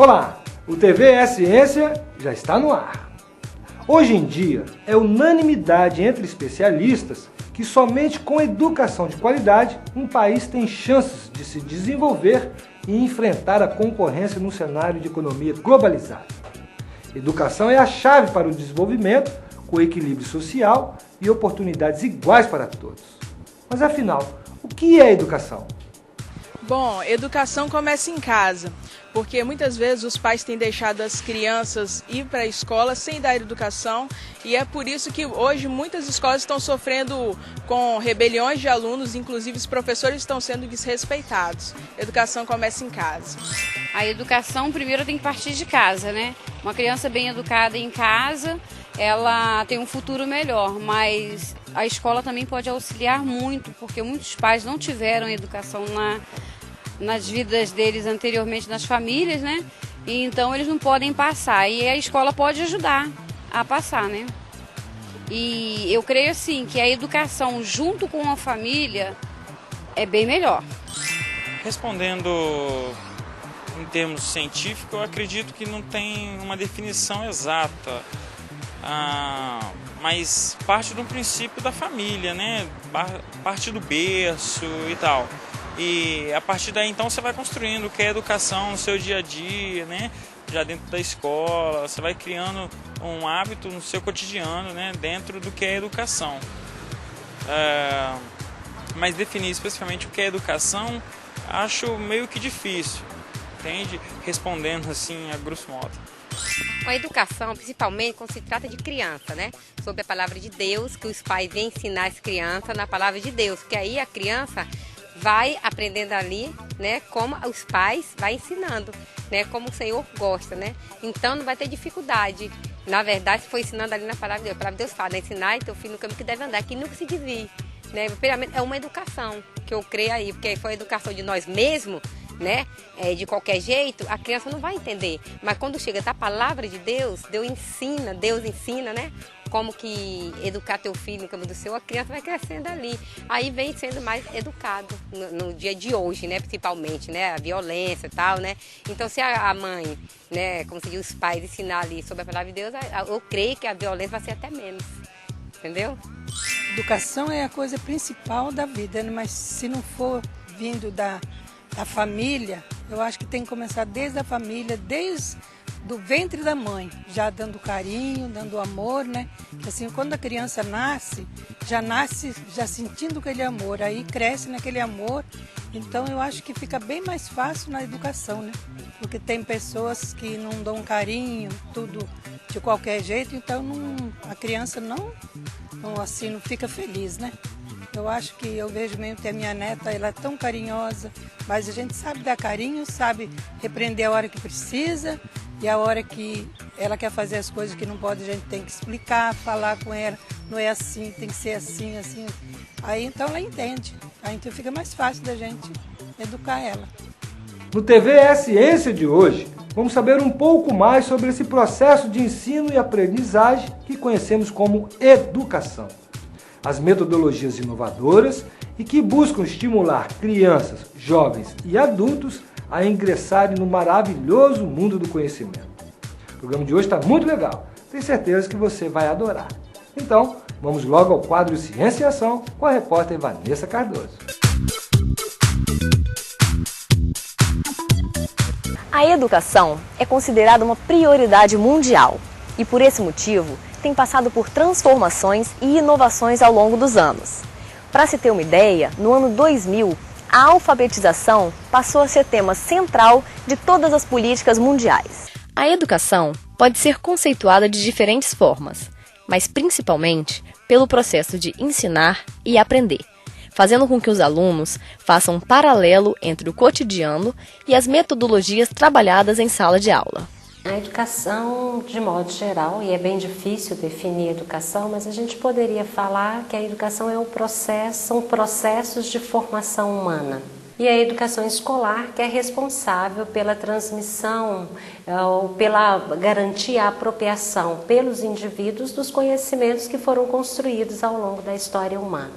Olá, o TV é Ciência já está no ar. Hoje em dia, é unanimidade entre especialistas que somente com educação de qualidade um país tem chances de se desenvolver e enfrentar a concorrência no cenário de economia globalizada. Educação é a chave para o desenvolvimento, com equilíbrio social e oportunidades iguais para todos. Mas afinal, o que é educação? Bom, educação começa em casa, porque muitas vezes os pais têm deixado as crianças ir para a escola sem dar educação, e é por isso que hoje muitas escolas estão sofrendo com rebeliões de alunos, inclusive os professores estão sendo desrespeitados. Educação começa em casa. A educação primeiro tem que partir de casa, né? Uma criança bem educada em casa, ela tem um futuro melhor, mas a escola também pode auxiliar muito, porque muitos pais não tiveram educação nas vidas deles anteriormente, nas famílias, né? E então eles não podem passar, e a escola pode ajudar a passar, né? E eu creio assim que a educação junto com a família é bem melhor. Respondendo em termos científicos, eu acredito que não tem uma definição exata, mas parte do princípio da família, né? Parte do berço e tal. E a partir daí então você vai construindo o que é educação no seu dia a dia, né? Já dentro da escola, você vai criando um hábito no seu cotidiano, né? Dentro do que é educação. Mas definir especificamente o que é educação, acho meio que difícil, entende? Respondendo assim a grosso modo. A educação, principalmente quando se trata de criança, né? Sobre a palavra de Deus, que os pais vêm ensinar as crianças na palavra de Deus, porque aí a criança vai aprendendo ali, né, como os pais vai ensinando, né, como o Senhor gosta, né? Então não vai ter dificuldade. Na verdade, se for ensinando ali na palavra de Deus, a palavra de Deus fala, né, ensinar teu filho no caminho que deve andar, que nunca se desvie, né? Primeiramente é uma educação que eu creio aí, porque foi a educação de nós mesmos, né? De qualquer jeito, a criança não vai entender. Mas quando chega da palavra de Deus, Deus ensina, né? Como que educar teu filho no caminho do Senhor, a criança vai crescendo ali. Aí vem sendo mais educado no dia de hoje, né? Principalmente, né? A violência e tal, né? Então, se a mãe, né? Como se diz, os pais ensinar ali sobre a palavra de Deus, eu creio que a violência vai ser até menos. Entendeu? Educação é a coisa principal da vida, né? Mas se não for vindo da família, eu acho que tem que começar desde a família, desde do ventre da mãe, já dando carinho, dando amor, né? Que assim, quando a criança nasce já sentindo aquele amor, aí cresce naquele amor. Então eu acho que fica bem mais fácil na educação, né? Porque tem pessoas que não dão carinho, tudo de qualquer jeito, então a criança não fica feliz, né? Eu acho que eu vejo mesmo que a minha neta, ela é tão carinhosa, mas a gente sabe dar carinho, sabe repreender a hora que precisa e a hora que ela quer fazer as coisas que não pode, a gente tem que explicar, falar com ela, não é assim, tem que ser assim, assim. Aí então ela entende, aí então fica mais fácil da gente educar ela. No TV é Ciência de hoje, vamos saber um pouco mais sobre esse processo de ensino e aprendizagem que conhecemos como educação. As metodologias inovadoras e que buscam estimular crianças, jovens e adultos a ingressarem no maravilhoso mundo do conhecimento. O programa de hoje está muito legal, tenho certeza que você vai adorar. Então, vamos logo ao quadro Ciência em Ação com a repórter Vanessa Cardoso. A educação é considerada uma prioridade mundial e, por esse motivo, tem passado por transformações e inovações ao longo dos anos. Para se ter uma ideia, no ano 2000, a alfabetização passou a ser tema central de todas as políticas mundiais. A educação pode ser conceituada de diferentes formas, mas principalmente pelo processo de ensinar e aprender, fazendo com que os alunos façam um paralelo entre o cotidiano e as metodologias trabalhadas em sala de aula. A educação, de modo geral, e é bem difícil definir a educação, mas a gente poderia falar que a educação são processos de formação humana. E a educação escolar, que é responsável pela transmissão, ou pela garantia a apropriação pelos indivíduos dos conhecimentos que foram construídos ao longo da história humana.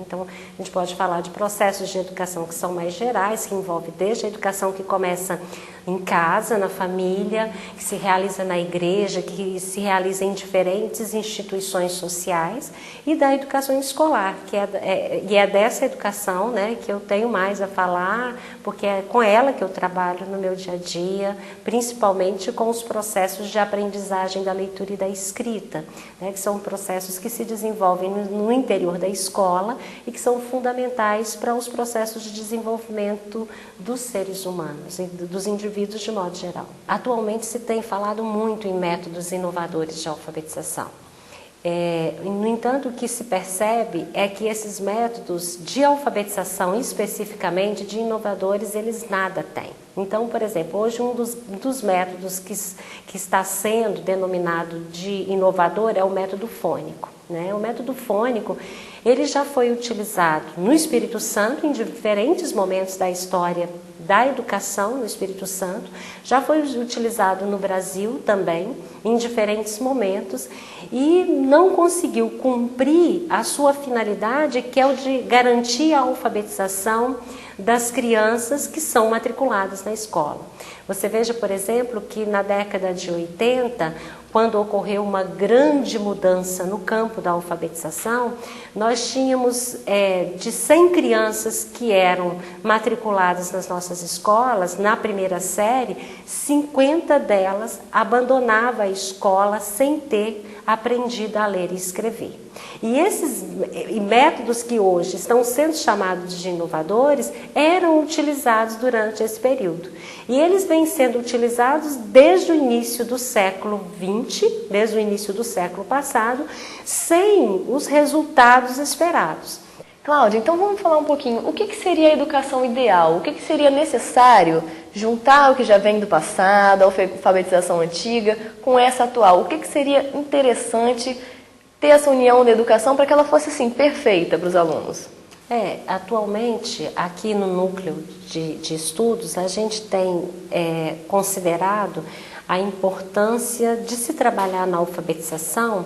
Então, a gente pode falar de processos de educação que são mais gerais, que envolve desde a educação que começa em casa, na família, que se realiza na igreja, que se realiza em diferentes instituições sociais, e da educação escolar, que é dessa educação, né, que eu tenho mais a falar, porque é com ela que eu trabalho no meu dia a dia, principalmente com os processos de aprendizagem da leitura e da escrita, né, que são processos que se desenvolvem no interior da escola e que são fundamentais para os processos de desenvolvimento dos seres humanos e dos indivíduos de modo geral. Atualmente se tem falado muito em métodos inovadores de alfabetização. No entanto, o que se percebe é que esses métodos de alfabetização, especificamente de inovadores, eles nada têm. Então, por exemplo, hoje um dos métodos que está sendo denominado de inovador é o método fônico, né? O método fônico, ele já foi utilizado no Espírito Santo em diferentes momentos da história da educação no Espírito Santo, já foi utilizado no Brasil também, em diferentes momentos, e não conseguiu cumprir a sua finalidade, que é o de garantir a alfabetização das crianças que são matriculadas na escola. Você veja, por exemplo, que na década de 80, quando ocorreu uma grande mudança no campo da alfabetização, nós tínhamos de 100 crianças que eram matriculadas nas nossas escolas, na primeira série, 50 delas abandonavam a escola sem ter aprendido a ler e escrever. E esses métodos que hoje estão sendo chamados de inovadores eram utilizados durante esse período. E eles vêm sendo utilizados desde o início do século XX, desde o início do século passado, sem os resultados esperados. Cláudia, então vamos falar um pouquinho. O que seria a educação ideal? O que seria necessário juntar o que já vem do passado, a alfabetização antiga, com essa atual? O que seria interessante ter essa união da educação para que ela fosse, assim, perfeita para os alunos? Atualmente, aqui no núcleo de estudos, a gente tem considerado a importância de se trabalhar na alfabetização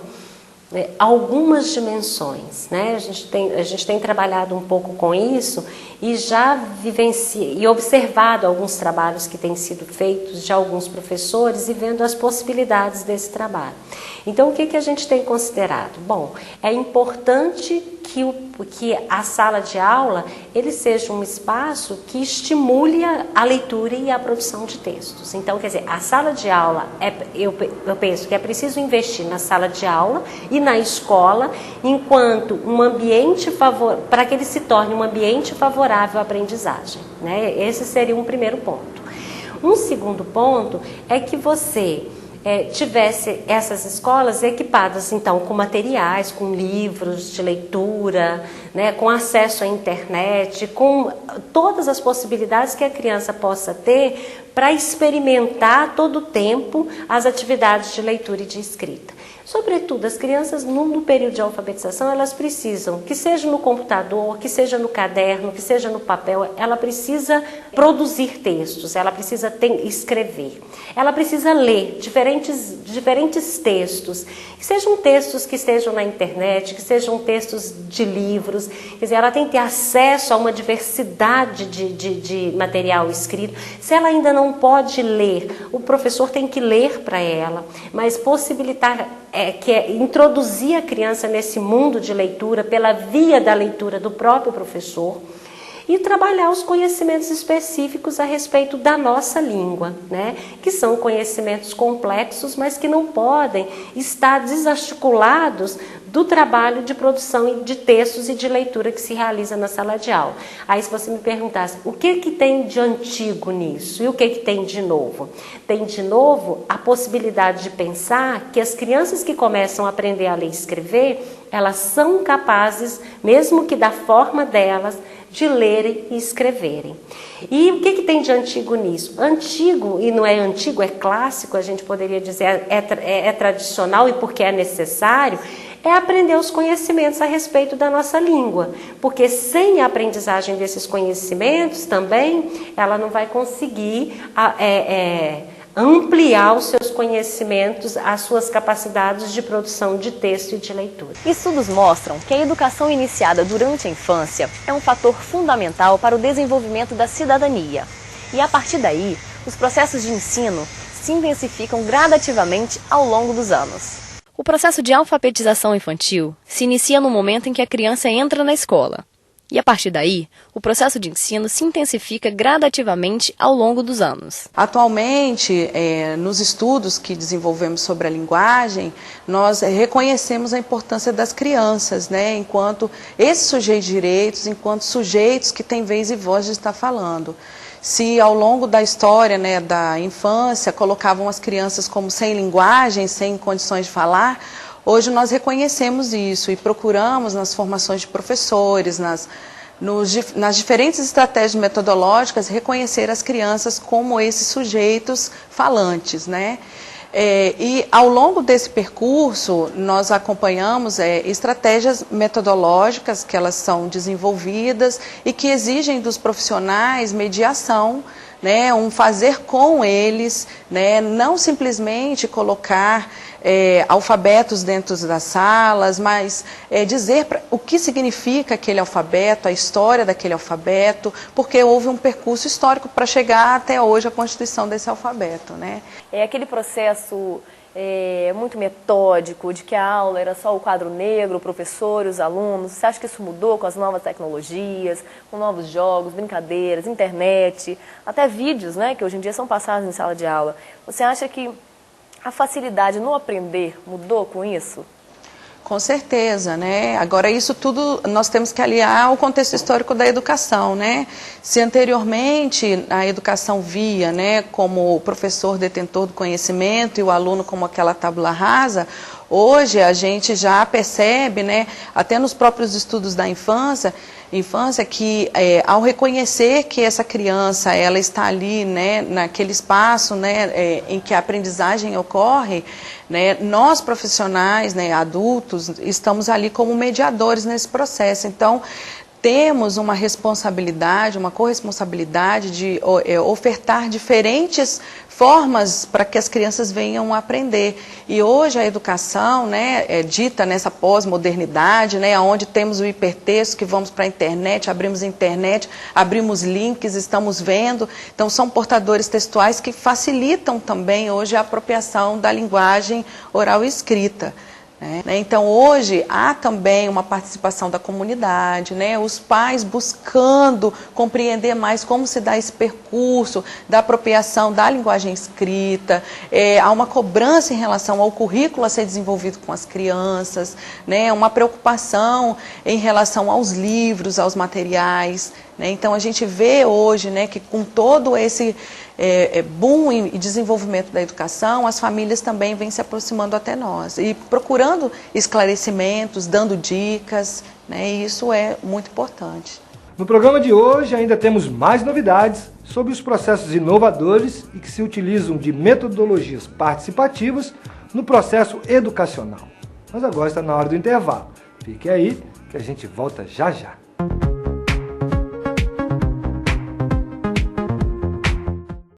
algumas dimensões, né? A gente tem trabalhado um pouco com isso e já vivenciado e observado alguns trabalhos que têm sido feitos de alguns professores e vendo as possibilidades desse trabalho. Então, o que a gente tem considerado? Bom, é importante que a sala de aula ele seja um espaço que estimule a leitura e a produção de textos. Então, quer dizer, a sala de aula, eu penso que é preciso investir na sala de aula e na escola enquanto um ambiente para que ele se torne um ambiente favorável à aprendizagem, né? Esse seria um primeiro ponto. Um segundo ponto é que você tivesse essas escolas equipadas, então, com materiais, com livros de leitura, né, com acesso à internet, com todas as possibilidades que a criança possa ter para experimentar todo o tempo as atividades de leitura e de escrita. Sobretudo, as crianças, no período de alfabetização, elas precisam, que seja no computador, que seja no caderno, que seja no papel, ela precisa produzir textos, ela precisa escrever, ela precisa ler diferentes textos, que sejam textos que estejam na internet, que sejam textos de livros, quer dizer, ela tem que ter acesso a uma diversidade de material escrito. Se ela ainda não pode ler, o professor tem que ler para ela, mas possibilitar introduzir a criança nesse mundo de leitura pela via da leitura do próprio professor e trabalhar os conhecimentos específicos a respeito da nossa língua, né? Que são conhecimentos complexos, mas que não podem estar desarticulados do trabalho de produção de textos e de leitura que se realiza na sala de aula. Aí, se você me perguntasse o que tem de antigo nisso e o que tem de novo? Tem de novo a possibilidade de pensar que as crianças que começam a aprender a ler e escrever, elas são capazes, mesmo que da forma delas, de lerem e escreverem. E o que tem de antigo nisso? Antigo, e não é antigo, é clássico, a gente poderia dizer, é tradicional e porque é necessário, é aprender os conhecimentos a respeito da nossa língua. Porque sem a aprendizagem desses conhecimentos também, ela não vai conseguir ampliar os seus conhecimentos, as suas capacidades de produção de texto e de leitura. Estudos mostram que a educação iniciada durante a infância é um fator fundamental para o desenvolvimento da cidadania. E a partir daí, os processos de ensino se intensificam gradativamente ao longo dos anos. O processo de alfabetização infantil se inicia no momento em que a criança entra na escola. E a partir daí, o processo de ensino se intensifica gradativamente ao longo dos anos. Atualmente, nos estudos que desenvolvemos sobre a linguagem, nós reconhecemos a importância das crianças, né, enquanto esses sujeitos de direitos, enquanto sujeitos que têm vez e voz de estar falando. Se ao longo da história, né, da infância, colocavam as crianças como sem linguagem, sem condições de falar, hoje nós reconhecemos isso e procuramos nas formações de professores, nas diferentes estratégias metodológicas, reconhecer as crianças como esses sujeitos falantes, né? E ao longo desse percurso, nós acompanhamos estratégias metodológicas que elas são desenvolvidas e que exigem dos profissionais mediação, né, um fazer com eles, né, não simplesmente colocar alfabetos dentro das salas, mas dizer o que significa aquele alfabeto, a história daquele alfabeto, porque houve um percurso histórico para chegar até hoje a constituição desse alfabeto, né? É aquele processo muito metódico, de que a aula era só o quadro negro, o professor e os alunos. Você acha que isso mudou com as novas tecnologias, com novos jogos, brincadeiras, internet, até vídeos, né, que hoje em dia são passados em sala de aula? Você acha que a facilidade no aprender mudou com isso? Com certeza, né? Agora isso tudo nós temos que aliar ao contexto histórico da educação, né? Se anteriormente a educação via, né, como o professor detentor do conhecimento e o aluno como aquela tábula rasa, hoje a gente já percebe, né, até nos próprios estudos da infância que ao reconhecer que essa criança ela está ali, né, naquele espaço, né, em que a aprendizagem ocorre, né, nós profissionais, né, adultos, estamos ali como mediadores nesse processo. Então, temos uma responsabilidade, uma corresponsabilidade de ofertar diferentes formas para que as crianças venham aprender. E hoje a educação, né, é dita nessa pós-modernidade, né, onde temos o hipertexto, que vamos para a internet, abrimos links, estamos vendo. Então são portadores textuais que facilitam também hoje a apropriação da linguagem oral e escrita. Então hoje há também uma participação da comunidade, né? Os pais buscando compreender mais como se dá esse percurso da apropriação da linguagem escrita, há uma cobrança em relação ao currículo a ser desenvolvido com as crianças, né? Uma preocupação em relação aos livros, aos materiais, né? Então a gente vê hoje, né, que com todo esse boom e desenvolvimento da educação, as famílias também vêm se aproximando até nós e procurando esclarecimentos, dando dicas, né, e isso é muito importante. No programa de hoje ainda temos mais novidades sobre os processos inovadores e que se utilizam de metodologias participativas no processo educacional. Mas agora está na hora do intervalo. Fique aí que a gente volta já já.